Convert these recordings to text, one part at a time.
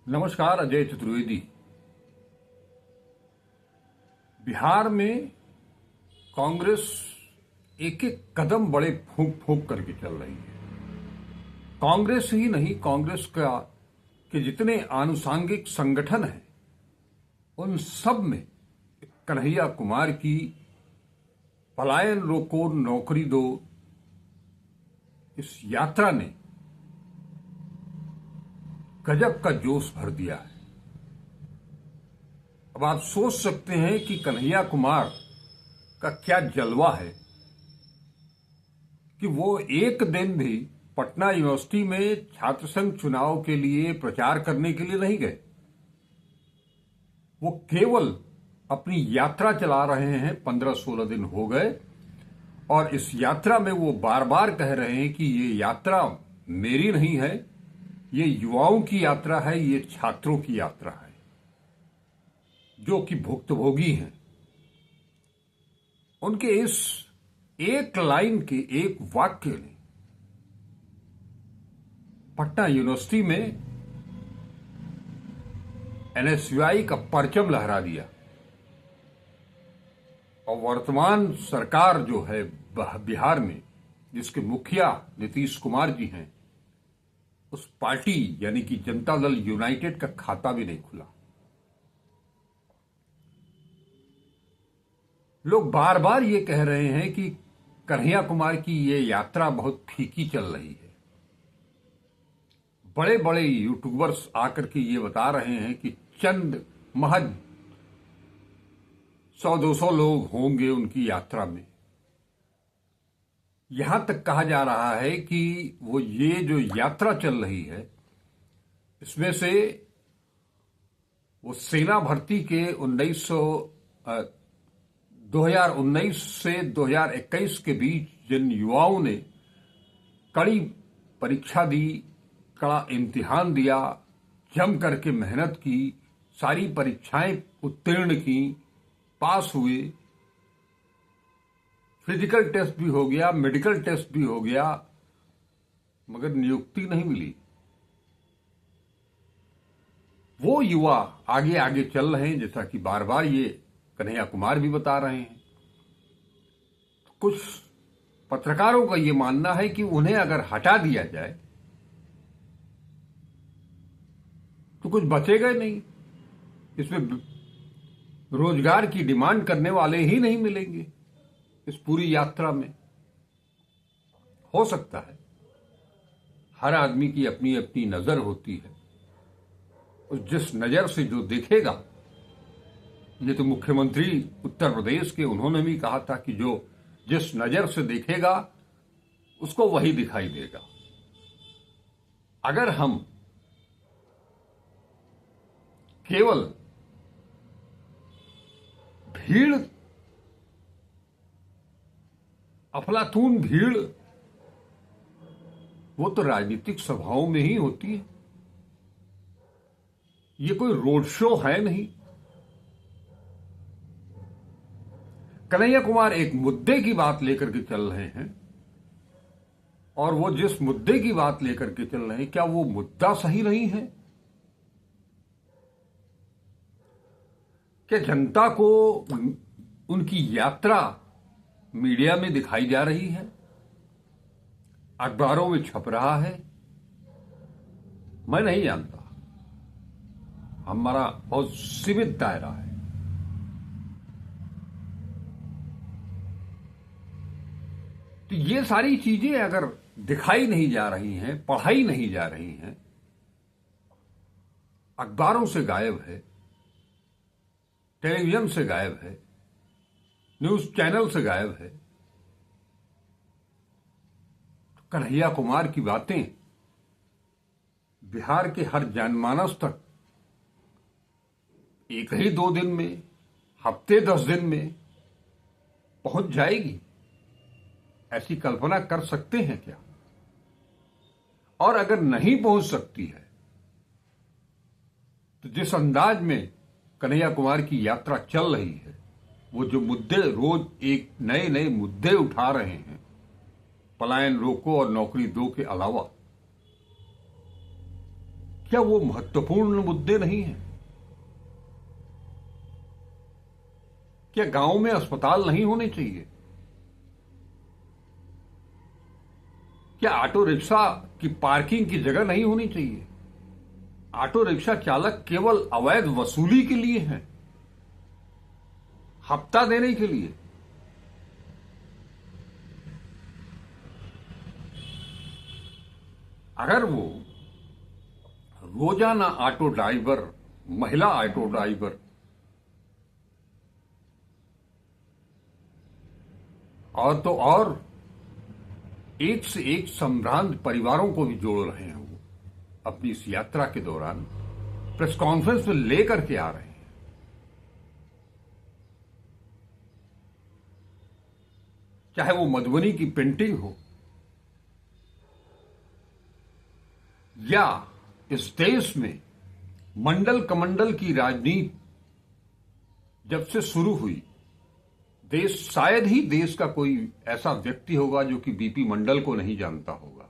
नमस्कार, अजय चतुर्वेदी। बिहार में कांग्रेस एक एक कदम बड़े फूंक फूंक करके चल रही है। कांग्रेस ही नहीं, कांग्रेस का के जितने आनुषांगिक संगठन हैं उन सब में कन्हैया कुमार की पलायन रोको नौकरी दो इस यात्रा ने गजब का जोश भर दिया है। अब आप सोच सकते हैं कि कन्हैया कुमार का क्या जलवा है कि वो एक दिन भी पटना यूनिवर्सिटी में छात्र संघ चुनाव के लिए प्रचार करने के लिए नहीं गए। वो केवल अपनी यात्रा चला रहे हैं। 15-16 दिन हो गए और इस यात्रा में वो बार बार कह रहे हैं कि ये यात्रा मेरी नहीं है, ये युवाओं की यात्रा है, ये छात्रों की यात्रा है जो कि भुक्तभोगी हैं। उनके इस एक लाइन के एक वाक्य ने पटना यूनिवर्सिटी में एनएसयूआई का परचम लहरा दिया और वर्तमान सरकार जो है बिहार में, जिसके मुखिया नीतीश कुमार जी हैं, उस पार्टी यानी कि जनता दल यूनाइटेड का खाता भी नहीं खुला। लोग बार बार ये कह रहे हैं कि कन्हैया कुमार की ये यात्रा बहुत फीकी चल रही है। बड़े बड़े यूट्यूबर्स आकर के ये बता रहे हैं कि चंद महज 100-200 लोग होंगे उनकी यात्रा में। यहां तक कहा जा रहा है कि वो ये जो यात्रा चल रही है इसमें से वो सेना भर्ती के 2019 से 2021 के बीच जिन युवाओं ने कड़ी परीक्षा दी, कड़ा इम्तिहान दिया, जम करके मेहनत की, सारी परीक्षाएं उत्तीर्ण की, पास हुए, फिजिकल टेस्ट भी हो गया, मेडिकल टेस्ट भी हो गया, मगर नियुक्ति नहीं मिली। वो युवा आगे आगे चल रहे हैं, जैसा कि बार बार ये कन्हैया कुमार भी बता रहे हैं। कुछ पत्रकारों का ये मानना है कि उन्हें अगर हटा दिया जाए तो कुछ बचेगा नहीं। इसमें रोजगार की डिमांड करने वाले ही नहीं मिलेंगे इस पूरी यात्रा में। हो सकता है, हर आदमी की अपनी अपनी नजर होती है, और जिस नजर से जो देखेगा, ये तो मुख्यमंत्री उत्तर प्रदेश के, उन्होंने भी कहा था कि जो जिस नजर से देखेगा उसको वही दिखाई देगा। अगर हम केवल भीड़, अफलातून भीड़, वो तो राजनीतिक सभाओं में ही होती है। ये कोई रोड शो है नहीं। कन्हैया कुमार एक मुद्दे की बात लेकर के चल रहे हैं, और वो जिस मुद्दे की बात लेकर के चल रहे हैं, क्या वो मुद्दा सही नहीं है? क्या जनता को उनकी यात्रा मीडिया में दिखाई जा रही है, अखबारों में छप रहा है? मैं नहीं जानता, हमारा बहुत सीमित दायरा है। तो ये सारी चीजें अगर दिखाई नहीं जा रही हैं, पढ़ाई नहीं जा रही हैं, अखबारों से गायब है, टेलीविजन से गायब है, न्यूज चैनल से गायब है, तो कन्हैया कुमार की बातें बिहार के हर जनमानस तक एक ही 2 दिन में, हफ्ते 10 दिन में पहुंच जाएगी, ऐसी कल्पना कर सकते हैं क्या? और अगर नहीं पहुंच सकती है तो जिस अंदाज में कन्हैया कुमार की यात्रा चल रही है, वो जो मुद्दे रोज एक नए नए मुद्दे उठा रहे हैं, पलायन रोको और नौकरी दो के अलावा, क्या वो महत्वपूर्ण मुद्दे नहीं हैं? क्या गांव में अस्पताल नहीं होने चाहिए? क्या ऑटो रिक्शा की पार्किंग की जगह नहीं होनी चाहिए? ऑटो रिक्शा चालक केवल अवैध वसूली के लिए हैं, हफ्ता देने के लिए। अगर वो रोजाना ऑटो ड्राइवर, महिला ऑटो ड्राइवर और तो और एक से एक संभ्रांत परिवारों को भी जोड़ रहे हैं, वो अपनी इस यात्रा के दौरान प्रेस कॉन्फ्रेंस में लेकर के आ रहे हैं। चाहे वो मधुबनी की पेंटिंग हो या इस देश में मंडल कमंडल की राजनीति जब से शुरू हुई, देश, शायद ही देश का कोई ऐसा व्यक्ति होगा जो कि बीपी मंडल को नहीं जानता होगा।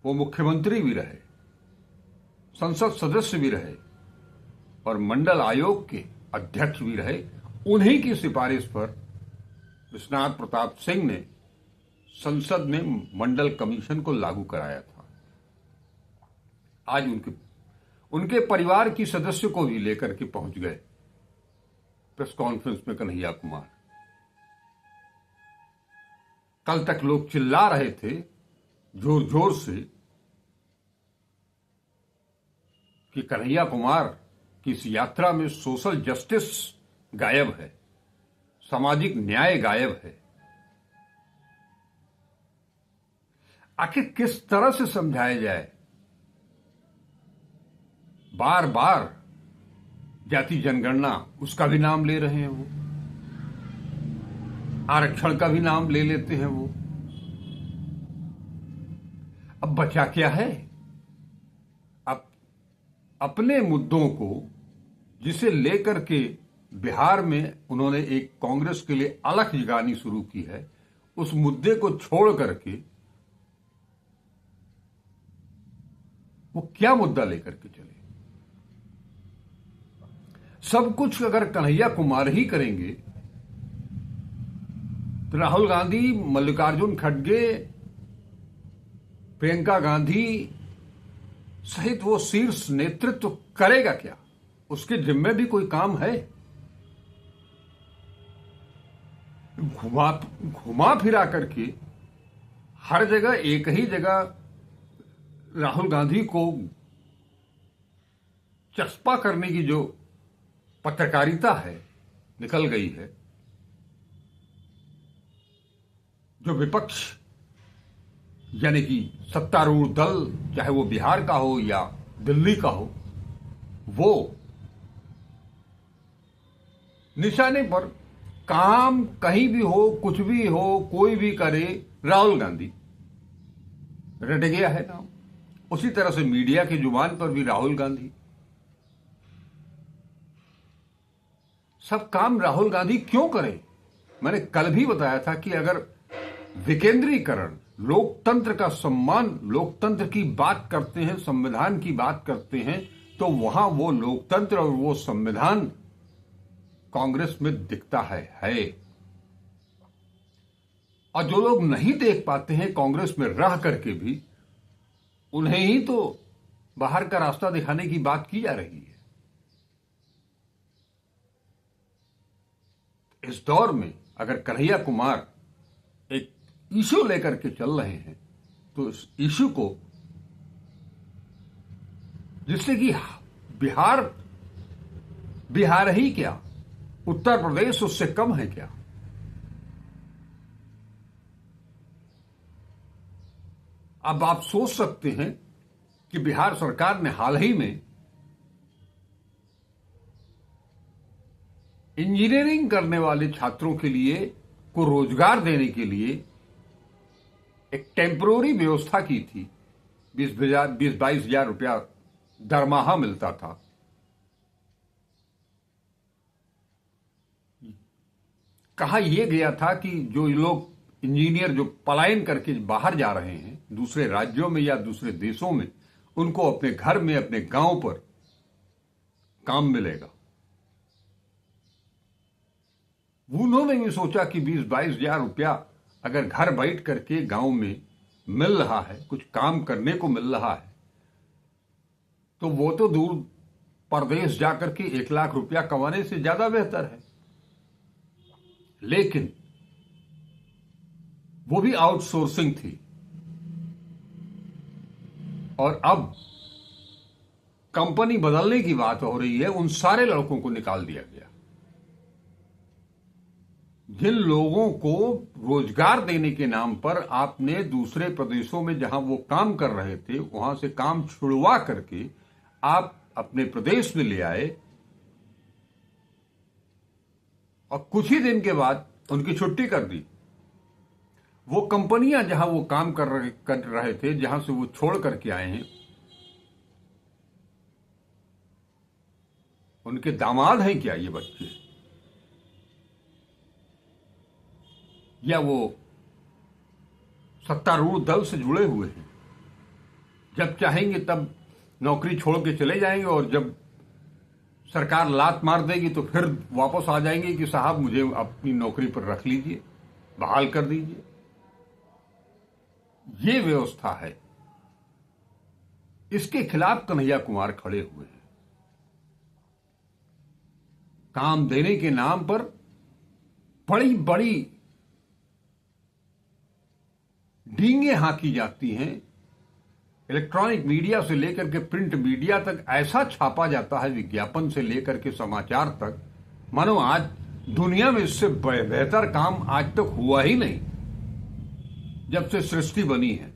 वो मुख्यमंत्री भी रहे, संसद सदस्य भी रहे और मंडल आयोग के अध्यक्ष भी रहे। उन्हीं की सिफारिश पर विश्वनाथ प्रताप सिंह ने संसद में मंडल कमीशन को लागू कराया था। आज उनके परिवार की सदस्य को भी लेकर के पहुंच गए प्रेस कॉन्फ्रेंस में कन्हैया कुमार। कल तक लोग चिल्ला रहे थे जोर जोर से कि कन्हैया कुमार की इस यात्रा में सोशल जस्टिस गायब है, सामाजिक न्याय गायब है। आखिर किस तरह से समझाया जाए? बार बार जाति जनगणना, उसका भी नाम ले रहे हैं वो, आरक्षण का भी नाम ले लेते हैं वो। अब बचा क्या है? अब अपने मुद्दों को, जिसे लेकर के बिहार में उन्होंने एक कांग्रेस के लिए अलग जगानी शुरू की है, उस मुद्दे को छोड़ करके वो क्या मुद्दा लेकर के चले? सब कुछ अगर कन्हैया कुमार ही करेंगे तो राहुल गांधी, मल्लिकार्जुन खड़गे, प्रियंका गांधी सहित वो शीर्ष नेतृत्व करेगा क्या? उसके जिम्मे भी कोई काम है? घुमा फिरा करके हर जगह एक ही जगह राहुल गांधी को चस्पा करने की जो पत्रकारिता है निकल गई है। जो विपक्ष यानी कि सत्तारूढ़ दल, चाहे वो बिहार का हो या दिल्ली का हो, वो निशाने पर काम कहीं भी हो, कुछ भी हो, कोई भी करे, राहुल गांधी रट गया है नाम। उसी तरह से मीडिया की जुबान पर भी राहुल गांधी, सब काम राहुल गांधी क्यों करें? मैंने कल भी बताया था कि अगर विकेंद्रीकरण, लोकतंत्र का सम्मान, लोकतंत्र की बात करते हैं, संविधान की बात करते हैं, तो वहां वो लोकतंत्र और वो संविधान कांग्रेस में दिखता है। और जो लोग नहीं देख पाते हैं कांग्रेस में रह करके भी, उन्हें ही तो बाहर का रास्ता दिखाने की बात की जा रही है। इस दौर में अगर कन्हैया कुमार एक इश्यू लेकर के चल रहे हैं, तो इस इश्यू को, जिससे कि बिहार ही क्या, उत्तर प्रदेश उससे कम है क्या? अब आप सोच सकते हैं कि बिहार सरकार ने हाल ही में इंजीनियरिंग करने वाले छात्रों के लिए को रोजगार देने के लिए एक टेम्पररी व्यवस्था की थी। 20-22 हजार रुपया दरमाहा मिलता था। कहा यह गया था कि जो लोग इंजीनियर जो पलायन करके बाहर जा रहे हैं दूसरे राज्यों में या दूसरे देशों में उनको अपने घर में, अपने गांव पर काम मिलेगा। उन्होंने भी सोचा कि 20-22 हजार रुपया अगर घर बैठ करके गांव में मिल रहा है, कुछ काम करने को मिल रहा है, तो वो तो दूर परदेश जाकर के 1 लाख रुपया कमाने से ज्यादा बेहतर है। लेकिन वो भी आउटसोर्सिंग थी और अब कंपनी बदलने की बात हो रही है। उन सारे लड़कों को निकाल दिया गया जिन लोगों को रोजगार देने के नाम पर आपने दूसरे प्रदेशों में जहां वो काम कर रहे थे वहां से काम छुड़वा करके आप अपने प्रदेश में ले आए और कुछ ही दिन के बाद उनकी छुट्टी कर दी। वो कंपनियां जहां वो काम कर रहे थे, जहां से वो छोड़ करके आए हैं, उनके दामाद हैं क्या ये बच्चे, या वो सत्तारूढ़ दल से जुड़े हुए हैं? जब चाहेंगे तब नौकरी छोड़ के चले जाएंगे और जब सरकार लात मार देगी तो फिर वापस आ जाएंगे कि साहब मुझे अपनी नौकरी पर रख लीजिए, बहाल कर दीजिए। ये व्यवस्था है। इसके खिलाफ कन्हैया कुमार खड़े हुए हैं। काम देने के नाम पर बड़ी बड़ी डींगे हाँकी जाती हैं। इलेक्ट्रॉनिक मीडिया से लेकर के प्रिंट मीडिया तक ऐसा छापा जाता है, विज्ञापन से लेकर के समाचार तक, मानो आज दुनिया में इससे बेहतर काम आज तक हुआ ही नहीं जब से सृष्टि बनी है।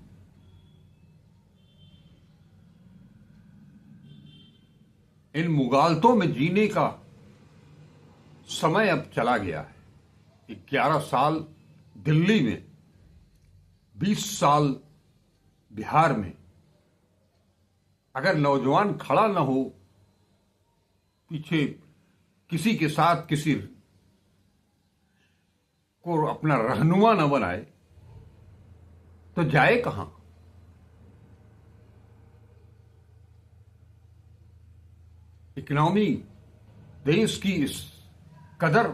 इन मुगालतों में जीने का समय अब चला गया है। 11 साल दिल्ली में, 20 साल बिहार में। अगर नौजवान खड़ा न हो, पीछे किसी के साथ किसी को अपना रहनुमा न बनाए, तो जाए कहां? इकोनॉमी देश की इस कदर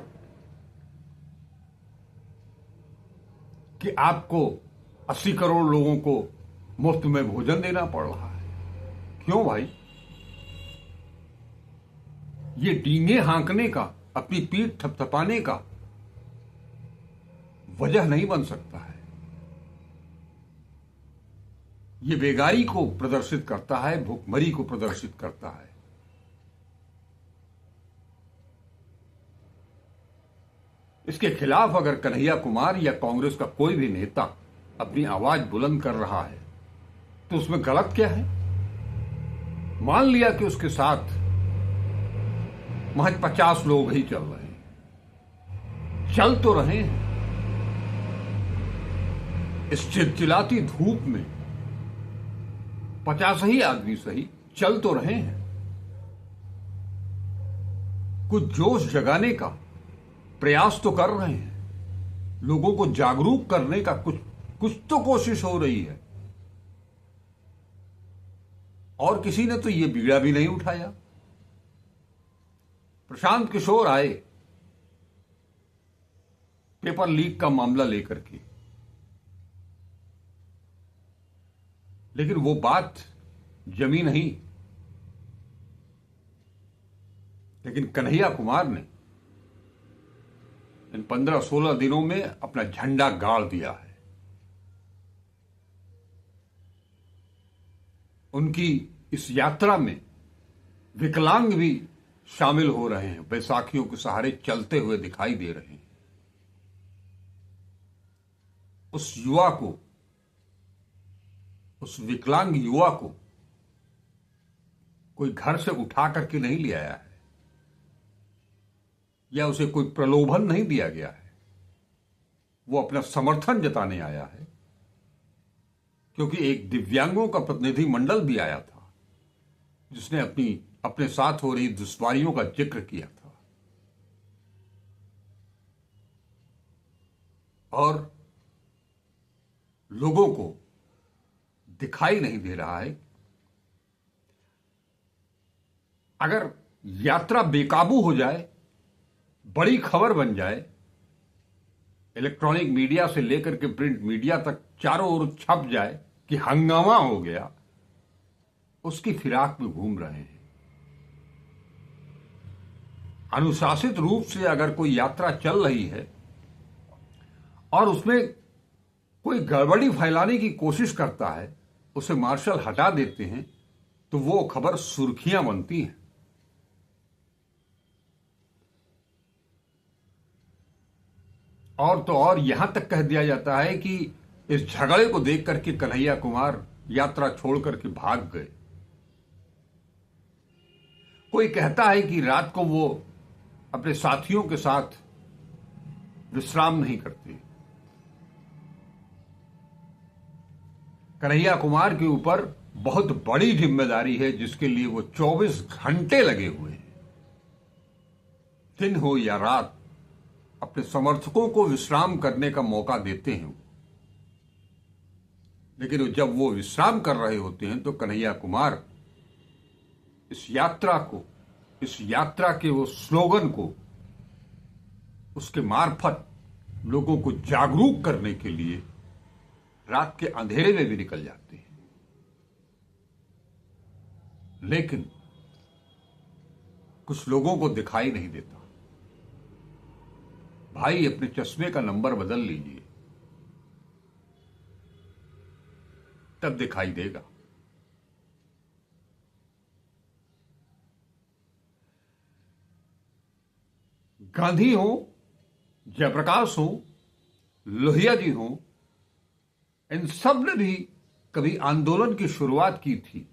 कि आपको 80 करोड़ लोगों को मुफ्त में भोजन देना पड़ रहा है। क्यों भाई? ये डींगे हाँकने का, अपनी पीठ थपथपाने का वजह नहीं बन सकता है। ये बेगारी को प्रदर्शित करता है, भूखमरी को प्रदर्शित करता है। इसके खिलाफ अगर कन्हैया कुमार या कांग्रेस का कोई भी नेता अपनी आवाज बुलंद कर रहा है तो उसमें गलत क्या है? मान लिया कि उसके साथ महज 50 लोग ही चल रहे हैं, चल तो रहे हैं। इस चिलचिलाती धूप में 50 ही आदमी सही चल तो रहे हैं। कुछ जोश जगाने का प्रयास तो कर रहे हैं, लोगों को जागरूक करने का कुछ तो कोशिश हो रही है। और किसी ने तो ये बीड़ा भी नहीं उठाया। प्रशांत किशोर आए पेपर लीक का मामला लेकर के, लेकिन वो बात जमी नहीं। लेकिन कन्हैया कुमार ने इन 15-16 दिनों में अपना झंडा गाड़ दिया है। उनकी इस यात्रा में विकलांग भी शामिल हो रहे हैं, बैसाखियों के सहारे चलते हुए दिखाई दे रहे हैं। उस युवा को, उस विकलांग युवा को कोई घर से उठा करके नहीं ले आया है या उसे कोई प्रलोभन नहीं दिया गया है। वो अपना समर्थन जताने आया है, क्योंकि एक दिव्यांगों का प्रतिनिधि मंडल भी आया था जिसने अपने साथ हो रही दुश्वारियों का जिक्र किया था। और लोगों को दिखाई नहीं दे रहा है। अगर यात्रा बेकाबू हो जाए, बड़ी खबर बन जाए, इलेक्ट्रॉनिक मीडिया से लेकर के प्रिंट मीडिया तक चारों ओर छप जाए कि हंगामा हो गया, उसकी फिराक में घूम रहे हैं। अनुशासित रूप से अगर कोई यात्रा चल रही है और उसमें कोई गड़बड़ी फैलाने की कोशिश करता है, उसे मार्शल हटा देते हैं, तो वो खबर सुर्खियां बनती हैं। और तो और यहां तक कह दिया जाता है कि इस झगड़े को देख करके कन्हैया कुमार यात्रा छोड़ करके भाग गए। कोई कहता है कि रात को वो अपने साथियों के साथ विश्राम नहीं करते। कन्हैया कुमार के ऊपर बहुत बड़ी जिम्मेदारी है, जिसके लिए वो 24 घंटे लगे हुए हैं। दिन हो या रात अपने समर्थकों को विश्राम करने का मौका देते हैं। लेकिन जब वो विश्राम कर रहे होते हैं तो कन्हैया कुमार इस यात्रा को, इस यात्रा के वो स्लोगन को, उसके मार्फत लोगों को जागरूक करने के लिए रात के अंधेरे में भी निकल जाते हैं। लेकिन कुछ लोगों को दिखाई नहीं देता। भाई, अपने चश्मे का नंबर बदल लीजिए, तब दिखाई देगा। गांधी हो, जयप्रकाश हो, लोहिया जी हो, इन सब ने भी कभी आंदोलन की शुरुआत की थी।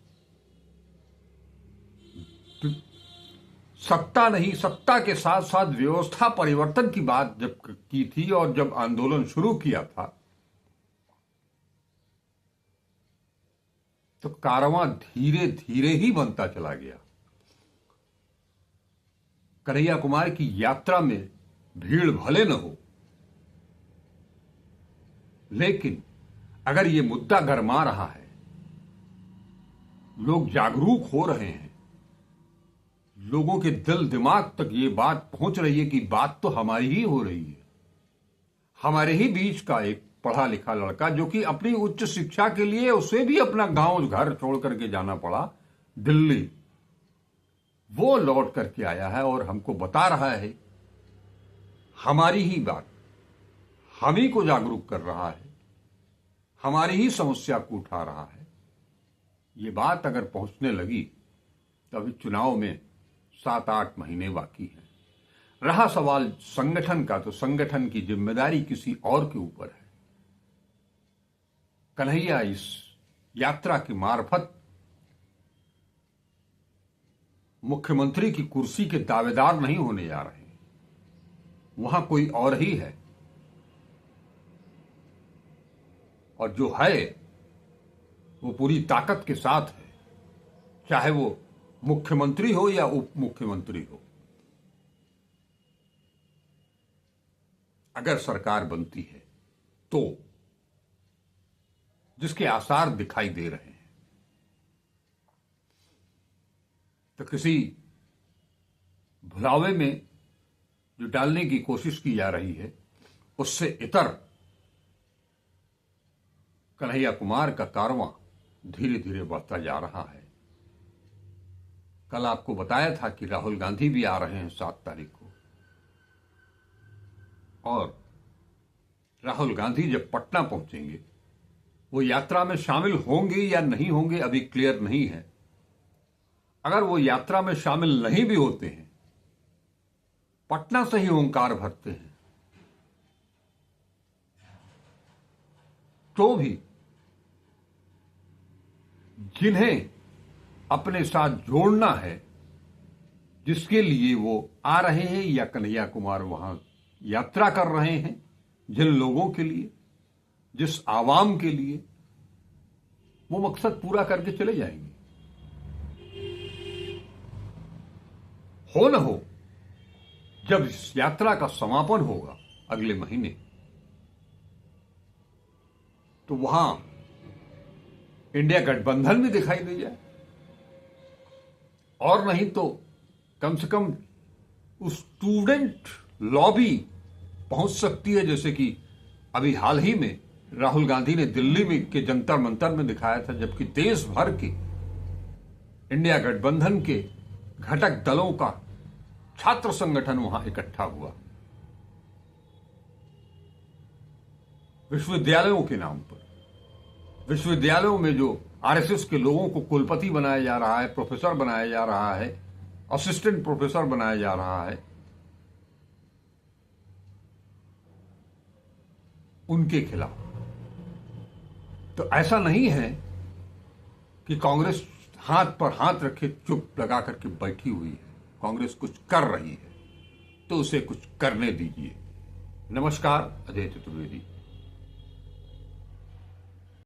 सत्ता नहीं, सत्ता के साथ साथ व्यवस्था परिवर्तन की बात जब की थी और जब आंदोलन शुरू किया था, तो कारवां धीरे धीरे ही बनता चला गया। कन्हैया कुमार की यात्रा में भीड़ भले न हो, लेकिन अगर ये मुद्दा गरमा रहा है, लोग जागरूक हो रहे हैं, लोगों के दिल दिमाग तक ये बात पहुंच रही है कि बात तो हमारी ही हो रही है। हमारे ही बीच का एक पढ़ा लिखा लड़का, जो कि अपनी उच्च शिक्षा के लिए उसे भी अपना गांव घर छोड़ करके जाना पड़ा दिल्ली, वो लौट करके आया है और हमको बता रहा है, हमारी ही बात, हम ही को जागरूक कर रहा है, हमारी ही समस्या को उठा रहा है। ये बात अगर पहुंचने लगी तो अभी चुनाव में 7-8 महीने बाकी हैं। रहा सवाल संगठन का, तो संगठन की जिम्मेदारी किसी और के ऊपर है। कन्हैया इस यात्रा की मार्फत मुख्यमंत्री की कुर्सी के दावेदार नहीं होने जा रहे हैं, वहां कोई और ही है। और जो है वो पूरी ताकत के साथ है, चाहे वो मुख्यमंत्री हो या उप मुख्यमंत्री हो। अगर सरकार बनती है तो, जिसके आसार दिखाई दे रहे हैं, तो किसी भुलावे में जो डालने की कोशिश की जा रही है, उससे इतर कन्हैया कुमार का कारवां धीरे धीरे बढ़ता जा रहा है। कल आपको बताया था कि राहुल गांधी भी आ रहे हैं 7 तारीख को, और राहुल गांधी जब पटना पहुंचेंगे, वो यात्रा में शामिल होंगे या नहीं होंगे अभी क्लियर नहीं है। अगर वो यात्रा में शामिल नहीं भी होते हैं, पटना से ही ओंकार भरते हैं, तो भी जिन्हें अपने साथ जोड़ना है, जिसके लिए वो आ रहे हैं या कन्हैया कुमार वहां यात्रा कर रहे हैं, जिन लोगों के लिए, जिस आवाम के लिए, वो मकसद पूरा करके चले जाएंगे। हो न हो, जब इस यात्रा का समापन होगा अगले महीने, तो वहां इंडिया गठबंधन भी दिखाई दे जाए, और नहीं तो कम से कम उस स्टूडेंट लॉबी पहुंच सकती है, जैसे कि अभी हाल ही में राहुल गांधी ने दिल्ली में के जंतर मंतर में दिखाया था, जबकि देश भर के इंडिया गठबंधन के घटक दलों का छात्र संगठन वहां इकट्ठा हुआ विश्वविद्यालयों के नाम पर। विश्वविद्यालयों में जो आरएसएस के लोगों को कुलपति बनाया जा रहा है, प्रोफेसर बनाया जा रहा है, असिस्टेंट प्रोफेसर बनाया जा रहा है, उनके खिलाफ। तो ऐसा नहीं है कि कांग्रेस हाथ पर हाथ रखे चुप लगा करके बैठी हुई है। कांग्रेस कुछ कर रही है तो उसे कुछ करने दीजिए। नमस्कार, अजय चतुर्वेदी।